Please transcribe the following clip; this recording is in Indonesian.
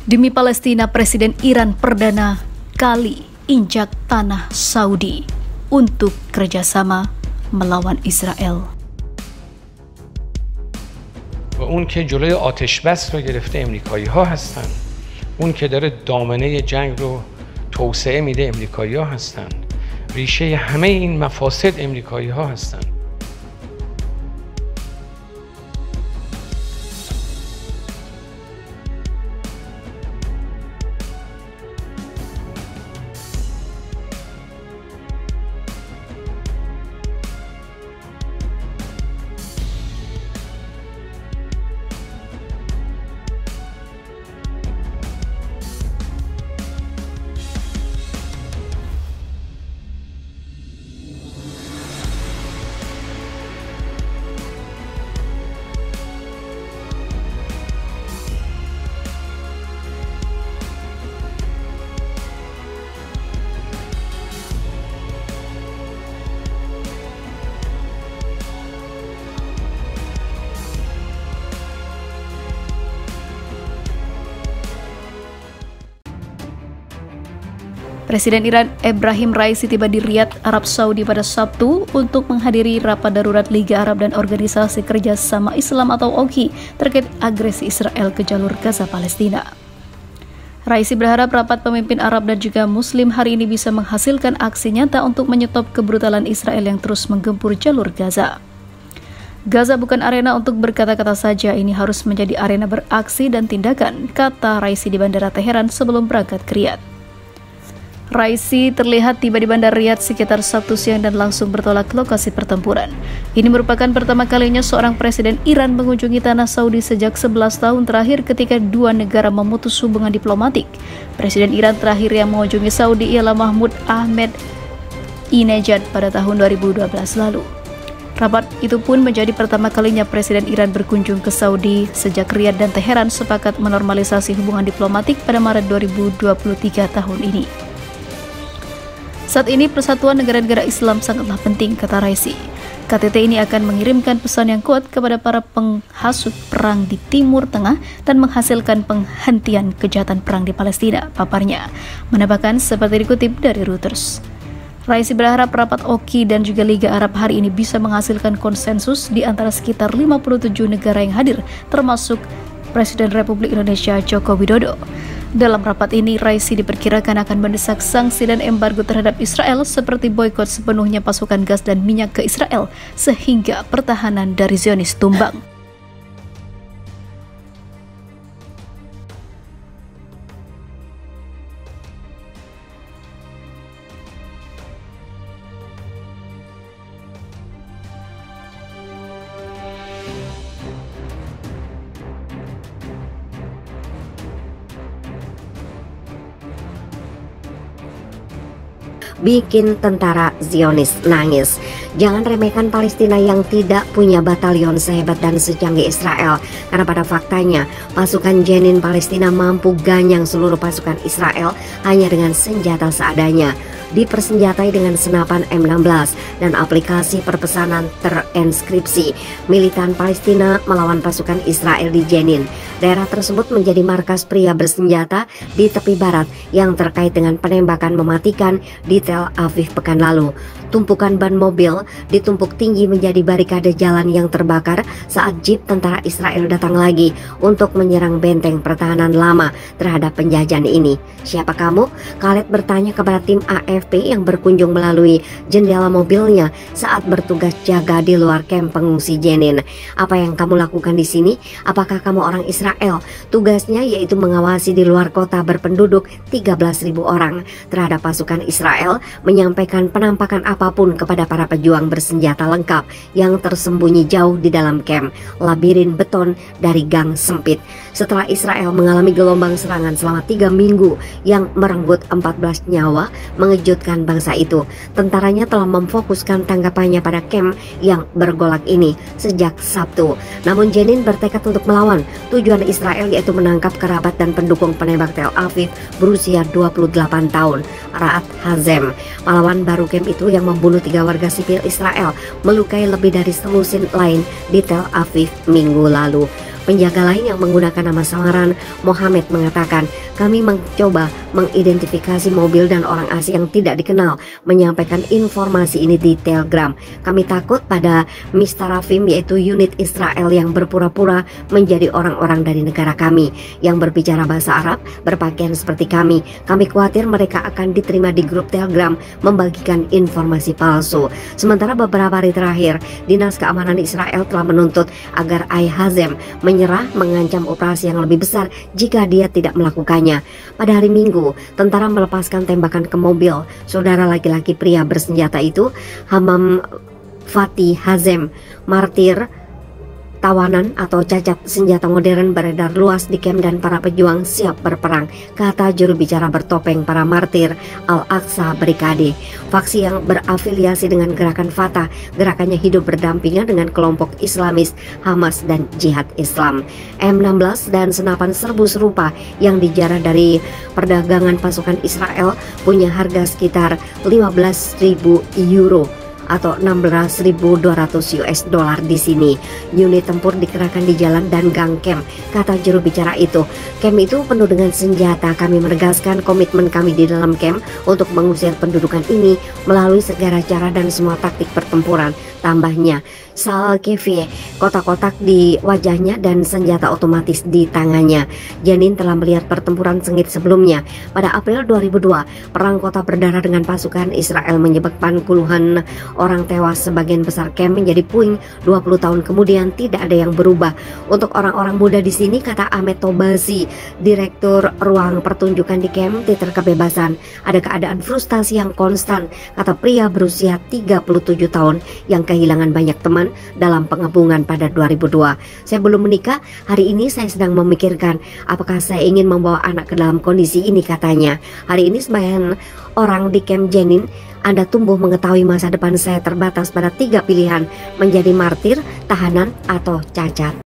Demi Palestina, Presiden Iran perdana kali injak tanah Saudi untuk kerjasama melawan Israel. و اون که جلوی آتش بس رو گرفته امریکایی ها هستن، اون که داره دامنه جنگ رو توسعه میده امریکایی ها هستن، ریشه همه این مفاسد امریکایی ها هستن. Presiden Iran Ebrahim Raisi tiba di Riyadh, Arab Saudi pada Sabtu untuk menghadiri rapat darurat Liga Arab dan Organisasi Kerjasama Islam atau OKI terkait agresi Israel ke jalur Gaza Palestina. Raisi berharap rapat pemimpin Arab dan juga Muslim hari ini bisa menghasilkan aksi nyata untuk menyetop kebrutalan Israel yang terus menggempur jalur Gaza. Gaza bukan arena untuk berkata-kata saja, ini harus menjadi arena beraksi dan tindakan, kata Raisi di Bandara Teheran sebelum berangkat ke Riyadh. Raisi terlihat tiba di Bandar Riyadh sekitar Sabtu siang dan langsung bertolak ke lokasi pertempuran. Ini merupakan pertama kalinya seorang presiden Iran mengunjungi tanah Saudi sejak 11 tahun terakhir ketika dua negara memutus hubungan diplomatik. Presiden Iran terakhir yang mengunjungi Saudi ialah Mahmud Ahmadinejad pada tahun 2012 lalu. Rapat itu pun menjadi pertama kalinya Presiden Iran berkunjung ke Saudi sejak Riyadh dan Teheran sepakat menormalisasi hubungan diplomatik pada Maret 2023 tahun ini. Saat ini persatuan negara-negara Islam sangatlah penting, kata Raisi. KTT ini akan mengirimkan pesan yang kuat kepada para penghasut perang di Timur Tengah dan menghasilkan penghentian kejahatan perang di Palestina, paparnya. Menambahkan seperti dikutip dari Reuters. Raisi berharap rapat OKI dan juga Liga Arab hari ini bisa menghasilkan konsensus di antara sekitar 57 negara yang hadir, termasuk Presiden Republik Indonesia Joko Widodo. Dalam rapat ini, Raisi diperkirakan akan mendesak sanksi dan embargo terhadap Israel seperti boikot sepenuhnya pasokan gas dan minyak ke Israel sehingga pertahanan dari Zionis tumbang. Bikin tentara Zionis nangis. Jangan remehkan Palestina yang tidak punya batalion sehebat dan secanggih Israel, karena pada faktanya pasukan Jenin Palestina mampu ganyang seluruh pasukan Israel hanya dengan senjata seadanya, dipersenjatai dengan senapan M16 dan aplikasi perpesanan terenskripsi. Militan Palestina melawan pasukan Israel di Jenin. Daerah tersebut menjadi markas pria bersenjata di tepi barat yang terkait dengan penembakan mematikan di Tel Aviv pekan lalu. Tumpukan ban mobil ditumpuk tinggi menjadi barikade jalan yang terbakar saat jeep tentara Israel datang lagi untuk menyerang benteng pertahanan lama terhadap penjajahan ini. Siapa kamu? Khaled bertanya kepada tim AFP yang berkunjung melalui jendela mobilnya saat bertugas jaga di luar kamp pengungsi Jenin. Apa yang kamu lakukan di sini? Apakah kamu orang Israel? Tugasnya yaitu mengawasi di luar kota berpenduduk 13.000 orang terhadap pasukan Israel, menyampaikan penampakan apapun kepada para pejuang bersenjata lengkap yang tersembunyi jauh di dalam kamp labirin beton dari gang sempit. Setelah Israel mengalami gelombang serangan selama 3 minggu yang merenggut 14 nyawa mengejutkan bangsa itu, tentaranya telah memfokuskan tanggapannya pada kamp yang bergolak ini sejak Sabtu. Namun Jenin bertekad untuk melawan. Tujuan Israel yaitu menangkap kerabat dan pendukung penembak Tel Aviv berusia 28 tahun, Ra'ad Hazem. Pahlawan baru kamp itu yang membunuh 3 warga sipil Israel, melukai lebih dari 1 lain di Tel Aviv minggu lalu. Penjaga lain yang menggunakan nama samaran Mohammed mengatakan, kami mencoba mengidentifikasi mobil dan orang asing yang tidak dikenal menyampaikan informasi ini di Telegram. Kami takut pada Mistarafim, yaitu unit Israel yang berpura-pura menjadi orang-orang dari negara kami yang berbicara bahasa Arab, berpakaian seperti kami. Kami khawatir mereka akan diterima di grup Telegram membagikan informasi palsu. Sementara beberapa hari terakhir, Dinas Keamanan Israel telah menuntut agar Ai-Hazem menyerah, mengancam operasi yang lebih besar jika dia tidak melakukannya. Pada hari Minggu, tentara melepaskan tembakan ke mobil saudara laki-laki pria bersenjata itu, Hamam Fatih Hazem, martir tawanan atau cacat senjata modern beredar luas di kamp dan para pejuang siap berperang, kata juru bicara bertopeng para martir Al-Aqsa Brigade. Faksi yang berafiliasi dengan gerakan Fatah, gerakannya hidup berdampingan dengan kelompok Islamis Hamas dan Jihad Islam. M16 dan senapan serbu serupa yang dijarah dari perdagangan pasukan Israel punya harga sekitar 15.000 euro atau 16.200 US dollar di sini. Unit tempur dikerahkan di jalan dan gang camp, kata juru bicara itu. Camp itu penuh dengan senjata. Kami menegaskan komitmen kami di dalam camp untuk mengusir pendudukan ini melalui segala cara dan semua taktik pertempuran. Tambahnya, Sal Kevie, kotak-kotak di wajahnya dan senjata otomatis di tangannya. Janin telah melihat pertempuran sengit sebelumnya. Pada April 2002, perang kota berdarah dengan pasukan Israel menyebabkan puluhan orang tewas. Sebagian besar camp menjadi puing. 20 tahun kemudian tidak ada yang berubah. Untuk orang-orang muda di sini, kata Ahmed Tobasi, direktur ruang pertunjukan di camp Teater Kebebasan, ada keadaan frustasi yang konstan, kata pria berusia 37 tahun yang kehilangan banyak teman dalam pengepungan pada 2002. Saya belum menikah, hari ini saya sedang memikirkan apakah saya ingin membawa anak ke dalam kondisi ini, katanya. Hari ini sebagian orang di camp Jenin, Anda tumbuh mengetahui masa depan saya terbatas pada 3 pilihan, menjadi martir, tahanan, atau cacat.